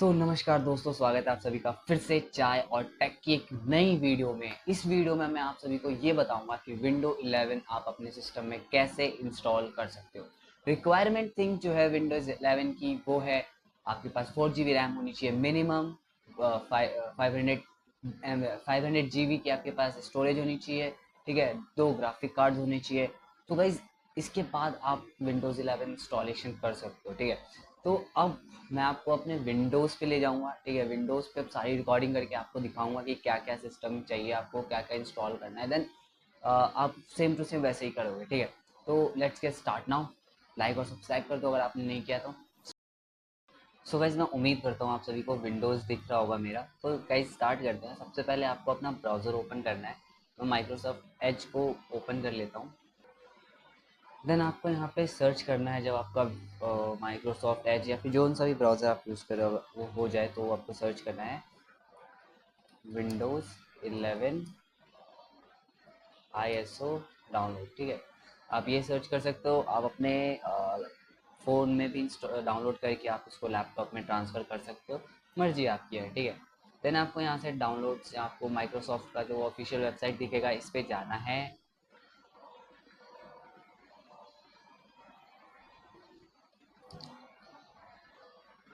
तो नमस्कार दोस्तों, स्वागत है आप सभी का फिर से चाय और टेक की एक नई वीडियो में। इस वीडियो में मैं आप सभी को ये बताऊंगा कि विंडो 11 आप अपने सिस्टम में कैसे इंस्टॉल कर सकते हो। रिक्वायरमेंट थिंग जो है विंडोज 11 की वो है आपके पास 4 GB रैम होनी चाहिए मिनिमम, 500 GB की आपके पास स्टोरेज होनी चाहिए। ठीक है, 2 ग्राफिक कार्ड होने चाहिए। तो गाइज इसके बाद आप विंडोज 11 इंस्टॉलेशन कर सकते हो। ठीक है, तो अब मैं आपको अपने विंडोज़ पे ले जाऊंगा। ठीक है, विंडोज़ पे अब सारी रिकॉर्डिंग करके आपको दिखाऊंगा कि क्या क्या सिस्टम चाहिए, आपको क्या क्या इंस्टॉल करना है। देन आप सेम टू सेम वैसे ही करोगे। ठीक है, तो let's get start now. Like और सब्सक्राइब कर दो अगर आपने नहीं किया तो। सो गाइज मैं उम्मीद करता हूँ आप सभी को विंडोज़ दिख रहा होगा मेरा। तो गाइज स्टार्ट करते हैं। सबसे पहले आपको अपना ब्राउज़र ओपन करना है। मैं माइक्रोसॉफ्ट एज को ओपन कर लेता हूँ। देन आपको यहाँ पे सर्च करना है। जब आपका माइक्रोसॉफ्ट एज या फिर जो सा भी ब्राउज़र आप यूज़ कर रहे हो वो हो जाए तो आपको सर्च करना है विंडोज़ 11 ISO डाउनलोड। ठीक है, आप ये सर्च कर सकते हो। आप अपने फ़ोन में भी डाउनलोड करके आप उसको लैपटॉप में ट्रांसफ़र कर सकते हो, मर्जी आपकी है। ठीक है, देन आपको यहाँ से डाउनलोड से आपको माइक्रोसॉफ्ट का जो ऑफिशियल वेबसाइट दिखेगा इस पर जाना है।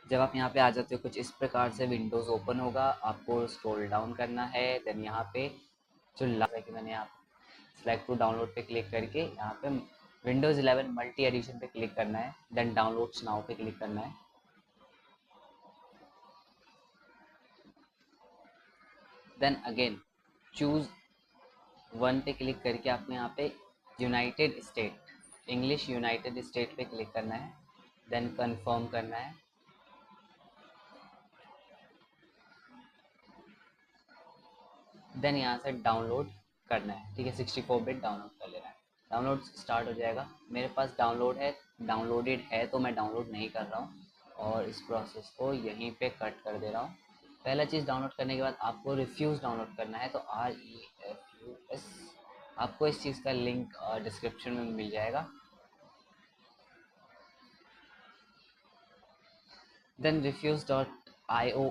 जब आप यहाँ पे आ जाते हो कुछ इस प्रकार से विंडोज़ ओपन होगा। आपको स्क्रॉल डाउन करना है। देन यहाँ पे जो लास्ट है कि मैंने यहाँ सेलेक्ट टू डाउनलोड पे क्लिक करके यहाँ पे विंडोज़ 11 मल्टी एडिशन पे क्लिक करना है। देन डाउनलोड्स नाउ पे क्लिक करना है। देन अगेन चूज वन पे क्लिक करके आपको यहाँ पे United state, English United state पे क्लिक करना है। देन कंफर्म करना है। देन यहाँ से डाउनलोड करना है। ठीक है, 64 बिट डाउनलोड कर लेना है। डाउनलोड स्टार्ट हो जाएगा। मेरे पास डाउनलोड है, डाउनलोडेड है, तो मैं डाउनलोड नहीं कर रहा हूँ और इस प्रोसेस को यहीं पे कट कर दे रहा हूँ। पहला चीज़ डाउनलोड करने के बाद आपको रिफ्यूज़ डाउनलोड करना है, तो REFUS। आपको इस चीज़ का लिंक डिस्क्रिप्शन में मिल जाएगा। देन refuse.io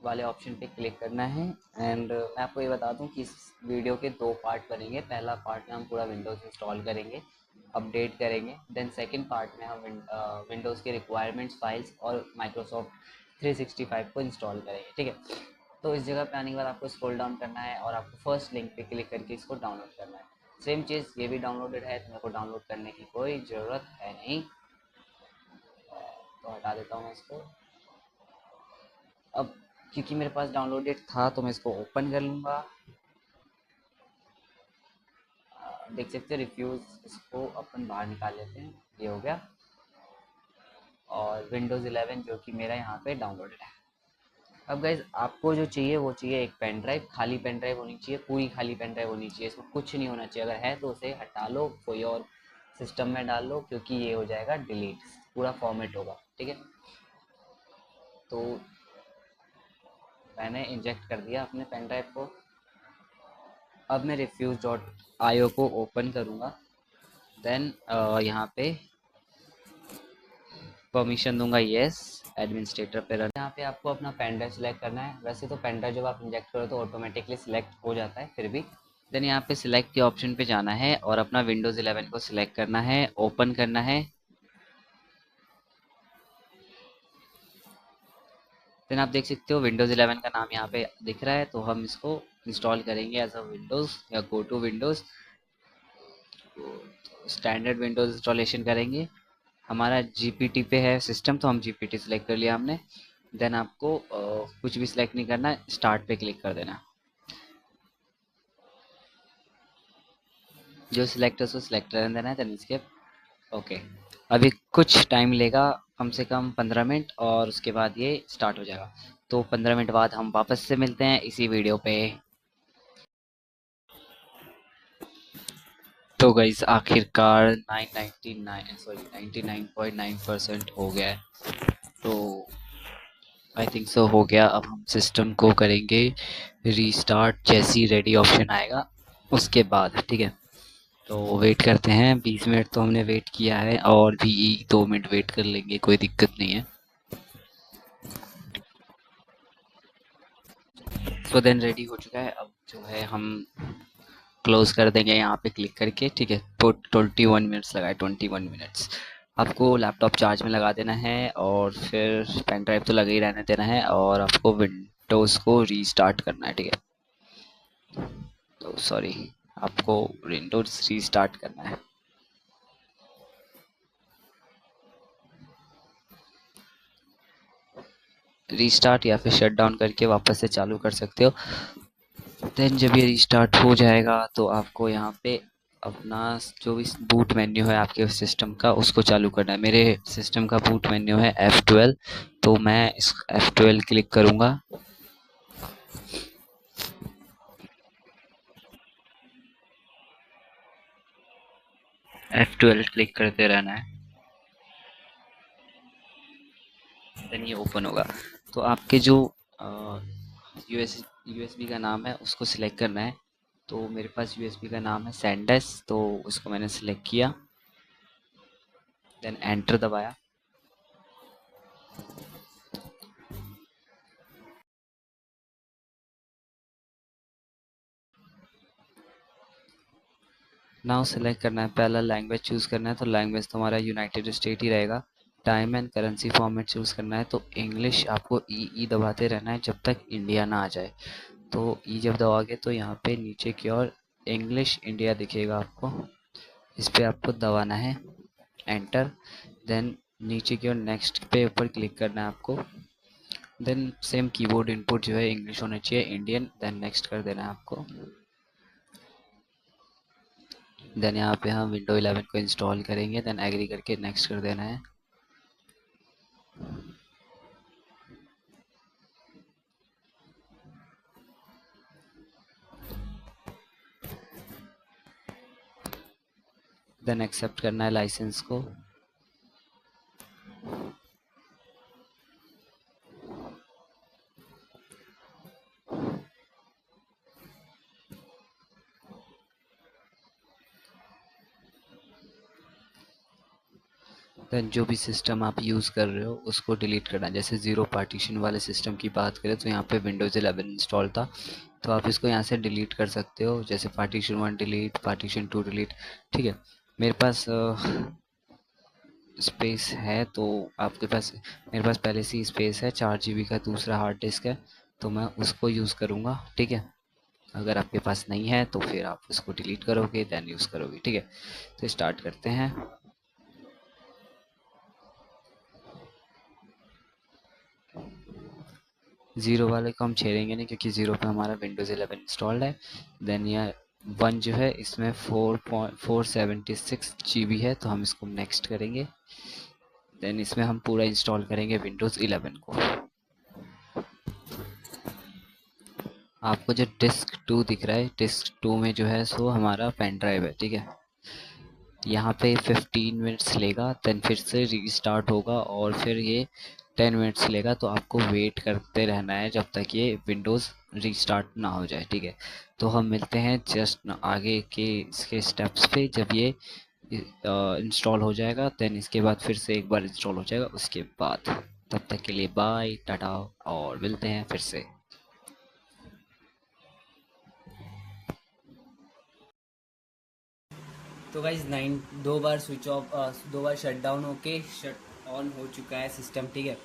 वाले ऑप्शन पे क्लिक करना है। एंड मैं आपको ये बता दूं कि इस वीडियो के 2 पार्ट बनेंगे। पहला पार्ट में हम पूरा विंडोज़ इंस्टॉल करेंगे, अपडेट करेंगे। देन सेकंड पार्ट में हम विंडोज़ के रिक्वायरमेंट्स फाइल्स और माइक्रोसॉफ्ट 365 को इंस्टॉल करेंगे। ठीक है, तो इस जगह पे आने के बाद आपको स्क्रॉल डाउन करना है और आपको फर्स्ट लिंक पे क्लिक करके इसको डाउनलोड करना है। सेम चीज़ ये भी डाउनलोडेड है तो मेरे को डाउनलोड करने की कोई ज़रूरत है नहीं, तो हटा देता हूँ मैं इसको। अब क्योंकि मेरे पास डाउनलोडेड था तो मैं इसको ओपन कर लूँगा। देख सकते हो रिफ्यूज़, इसको अपन बाहर निकाल लेते हैं। ये हो गया। और विंडोज़ 11 जो कि मेरा यहाँ पे डाउनलोडेड है। अब गाइज आपको जो चाहिए वो चाहिए एक पेन ड्राइव। खाली पेन ड्राइव होनी चाहिए, पूरी खाली पेन ड्राइव होनी चाहिए। इसमें कुछ नहीं होना चाहिए। अगर है तो उसे हटा लो, कोई और सिस्टम में डाल लो, क्योंकि ये हो जाएगा डिलीट, पूरा फॉर्मेट होगा। ठीक है, तो मैंने इंजेक्ट कर दिया अपने पेन ड्राइव को। अब मैं refuse.io को ओपन करूँगा। देन यहाँ पे परमिशन दूंगा यस, एडमिनिस्ट्रेटर पे रन। यहाँ पे आपको अपना पेन ड्राइव सिलेक्ट करना है। वैसे तो पेन ड्राइव जब आप इंजेक्ट करो तो ऑटोमेटिकली सिलेक्ट हो जाता है, फिर भी देन यहाँ पे सिलेक्ट के ऑप्शन पे जाना है और अपना विंडोज़ 11 को सिलेक्ट करना है, ओपन करना है। देन आप देख सकते हो विंडोज़ 11 का नाम यहाँ पे दिख रहा है, तो हम इसको इंस्टॉल करेंगे एज अ विंडोज़ या go to Windows. Standard Windows installation करेंगे। हमारा जीपीटी पे है सिस्टम तो हम जीपीटी सेलेक्ट कर लिया हमने। देन आपको कुछ भी सिलेक्ट नहीं करना, स्टार्ट पे क्लिक कर देना। जो सिलेक्ट है उसको सिलेक्ट कर देना है। देन इसके ओके, अभी कुछ टाइम लेगा, कम से कम 15 मिनट, और उसके बाद ये स्टार्ट हो जाएगा। तो 15 मिनट बाद हम वापस से मिलते हैं इसी वीडियो पे। तो गाइस आखिरकार 99.9% हो गया है। तो आई थिंक सो हो गया। अब हम सिस्टम को करेंगे रीस्टार्ट, जैसी रेडी ऑप्शन आएगा उसके बाद। ठीक है, तो वेट करते हैं। 20 मिनट तो हमने वेट किया है, और भी 2 मिनट वेट कर लेंगे, कोई दिक्कत नहीं है। तो देन रेडी हो चुका है। अब जो है हम क्लोज कर देंगे यहाँ पे क्लिक करके, ठीक है। तो 21 मिनट्स लगाए, 21 मिनट्स। आपको लैपटॉप चार्ज में लगा देना है और फिर पेन ड्राइव तो लगा ही रहने देना है, और आपको विंडोज़ को रीस्टार्ट करना है, ठीक है। तो सॉरी, आपको विंडोज़ रीस्टार्ट करना है। रीस्टार्ट या फिर शट डाउन करके वापस से चालू कर सकते हो। देन जब ये रीस्टार्ट हो जाएगा तो आपको यहाँ पे अपना जो भी बूट मेन्यू है आपके सिस्टम का उसको चालू करना है। मेरे सिस्टम का बूट मेन्यू है F12, तो मैं इस F12 क्लिक करूँगा। F12 क्लिक करते रहना है, देन ये ओपन होगा। तो आपके जो यूएसबी का नाम है उसको सिलेक्ट करना है। तो मेरे पास यूएसबी का नाम है सैंडस, तो उसको मैंने सिलेक्ट किया, देन एंटर दबाया। नाउ सेलेक्ट करना है, पहला लैंग्वेज चूज़ करना है, तो लैंग्वेज तो हमारा यूनाइटेड स्टेट ही रहेगा। Time and currency format choose करना है, तो इंग्लिश आपको ई दबाते रहना है जब तक इंडिया ना आ जाए। तो ई जब दबाओगे तो यहाँ पे नीचे की ओर इंग्लिश इंडिया दिखेगा आपको, इस पर आपको दबाना है, एंटर। देन नीचे की ओर नेक्स्ट पे ऊपर क्लिक करना है आपको। देन सेम कीबोर्ड इनपुट जो है इंग्लिश होना चाहिए, इंडियन, देन नेक्स्ट कर देना है आपको। देन यहाँ पे हम विंडो 11 को इंस्टॉल करेंगे, देन एग्री करके नेक्स्ट कर देना है। देन एक्सेप्ट करना है लाइसेंस को। देन जो भी सिस्टम आप यूज़ कर रहे हो उसको डिलीट करना है। जैसे ज़ीरो पार्टीशन वाले सिस्टम की बात करें तो यहाँ पे विंडोज़ 11 इंस्टॉल था, तो आप इसको यहाँ से डिलीट कर सकते हो। जैसे पार्टीशन 1 डिलीट, पार्टीशन 2 डिलीट, ठीक है। मेरे पास स्पेस है, तो आपके पास, मेरे पास पहले से ही स्पेस है, 4 GB का दूसरा हार्ड डिस्क है, तो मैं उसको यूज़ करूँगा, ठीक है। अगर आपके पास नहीं है तो फिर आप उसको डिलीट करोगे, देन यूज़ करोगे, ठीक है। तो स्टार्ट करते हैं। ज़ीरो वाले को हम छेड़ेंगे नहीं क्योंकि ज़ीरो पे हमारा विंडोज़ 11 इंस्टॉल्ड है। देन यह 1 जो है इसमें 476 GB है, तो हम इसको नेक्स्ट करेंगे। देन इसमें हम पूरा इंस्टॉल करेंगे विंडोज़ 11 को। आपको जो डिस्क 2 दिख रहा है, डिस्क 2 में जो है सो हमारा पेन ड्राइव है, ठीक है। यहाँ पे 15 मिनट्स लेगा, देन फिर से रीस्टार्ट होगा और फिर ये 10 मिनट्स लेगा। तो आपको वेट करते रहना है जब तक ये विंडोज़ रीस्टार्ट ना हो जाए, ठीक है। तो हम मिलते हैं जस्ट आगे के इसके स्टेप्स पे, जब ये इंस्टॉल हो जाएगा, देन इसके बाद फिर से एक बार इंस्टॉल हो जाएगा उसके बाद। तब तक के लिए बाय टाटा, और मिलते हैं फिर से। तो गाइज 9 दो बार स्विच ऑफ, 2 बार शट डाउन होके शट ऑन हो चुका है सिस्टम, ठीक है।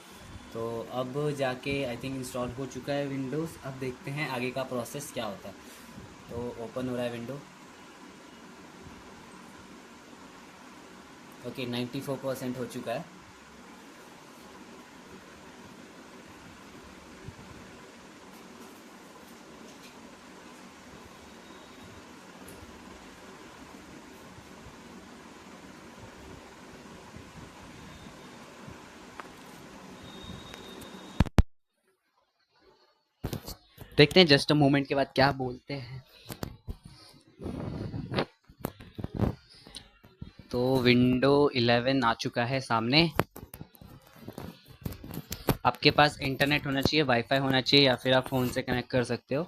तो अब जाके आई थिंक इंस्टॉल हो चुका है विंडोज़। अब देखते हैं आगे का प्रोसेस क्या होता है। तो ओपन हो रहा है विंडो। ओके, 94% हो चुका है। देखते हैं जस्ट अ मोमेंट के बाद क्या बोलते हैं। तो विंडो 11 आ चुका है सामने। आपके पास इंटरनेट होना चाहिए, वाईफाई होना चाहिए, या फिर आप फ़ोन से कनेक्ट कर सकते हो।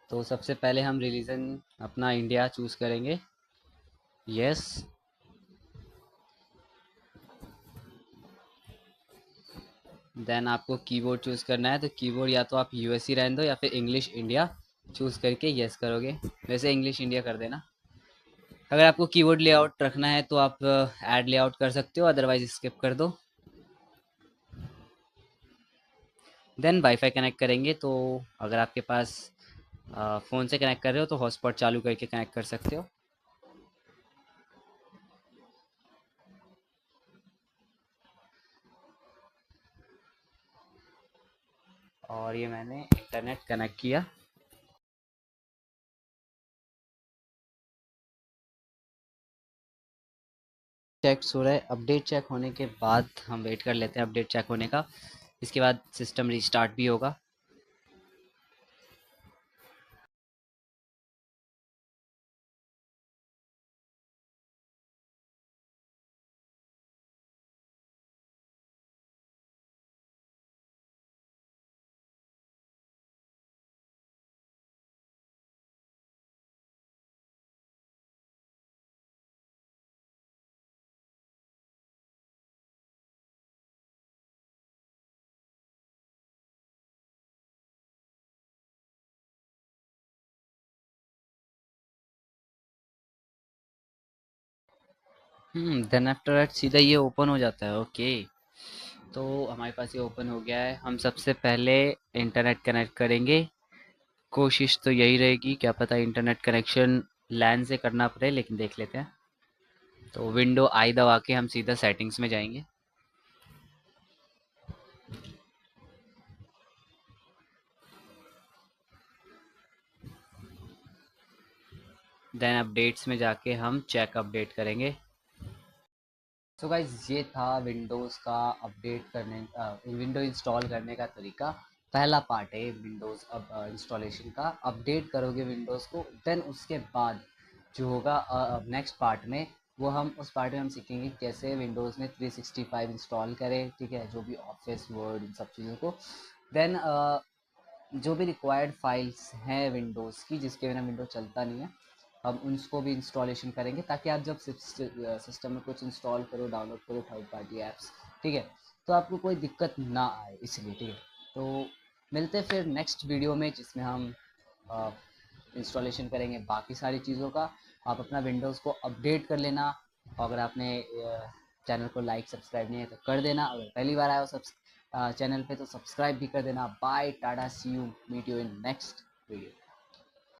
तो सबसे पहले हम रिलीजन अपना इंडिया चूज़ करेंगे, यस। देन आपको कीबोर्ड चूज़ करना है, तो कीबोर्ड या तो आप यूएससी रहने दो या फिर इंग्लिश इंडिया चूज़ करके यस करोगे। वैसे इंग्लिश इंडिया कर देना। अगर आपको कीबोर्ड लेआउट रखना है तो आप ऐड लेआउट कर सकते हो, अदरवाइज स्किप कर दो। देन वाईफाई कनेक्ट करेंगे, तो अगर आपके पास फ़ोन से कनेक्ट कर रहे हो तो हॉटस्पॉट चालू करके कनेक्ट कर सकते हो। और ये मैंने इंटरनेट कनेक्ट किया। चेक हो रहा है, अपडेट चेक होने के बाद हम वेट कर लेते हैं अपडेट चेक होने का। इसके बाद सिस्टम रिस्टार्ट भी होगा। देन आफ्टर दैट सीधा ये ओपन हो जाता है। ओके, तो हमारे पास ये ओपन हो गया है। हम सबसे पहले इंटरनेट कनेक्ट करेंगे। कोशिश तो यही रहेगी, क्या पता इंटरनेट कनेक्शन लैन से करना पड़े, लेकिन देख लेते हैं। तो विंडो आई दबा के हम सीधा सेटिंग्स में जाएंगे। देन अपडेट्स में जाके हम चेक अपडेट करेंगे। सो गाइज, ये था विंडोज़ का अपडेट करने विंडो इंस्टॉल करने का तरीका। पहला पार्ट है विंडोज़ अब इंस्टॉलेशन का। अपडेट करोगे विंडोज़ को, देन उसके बाद जो होगा नेक्स्ट पार्ट में, वो हम उस पार्ट में हम सीखेंगे कैसे विंडोज़ में 365 इंस्टॉल करें, ठीक है, जो भी ऑफिस वर्ड इन सब चीज़ों को। देन जो भी रिक्वायर्ड फाइल्स हैं विंडोज़ की, जिसके बिना विंडो चलता नहीं है, हम उनको भी इंस्टॉलेशन करेंगे, ताकि आप जब सिस्टम में कुछ इंस्टॉल करो, डाउनलोड करो थर्ड पार्टी ऐप्स, ठीक है, तो आपको कोई दिक्कत ना आए, इसलिए। ठीक है, तो मिलते हैं फिर नेक्स्ट वीडियो में, जिसमें हम इंस्टॉलेशन करेंगे बाकी सारी चीज़ों का। आप अपना विंडोज़ को अपडेट कर लेना। अगर आपने चैनल को लाइक सब्सक्राइब नहीं है तो कर देना। अगर पहली बार आए हो चैनल पे तो सब्सक्राइब भी कर देना। Bye, tata, see you, meet you in next video.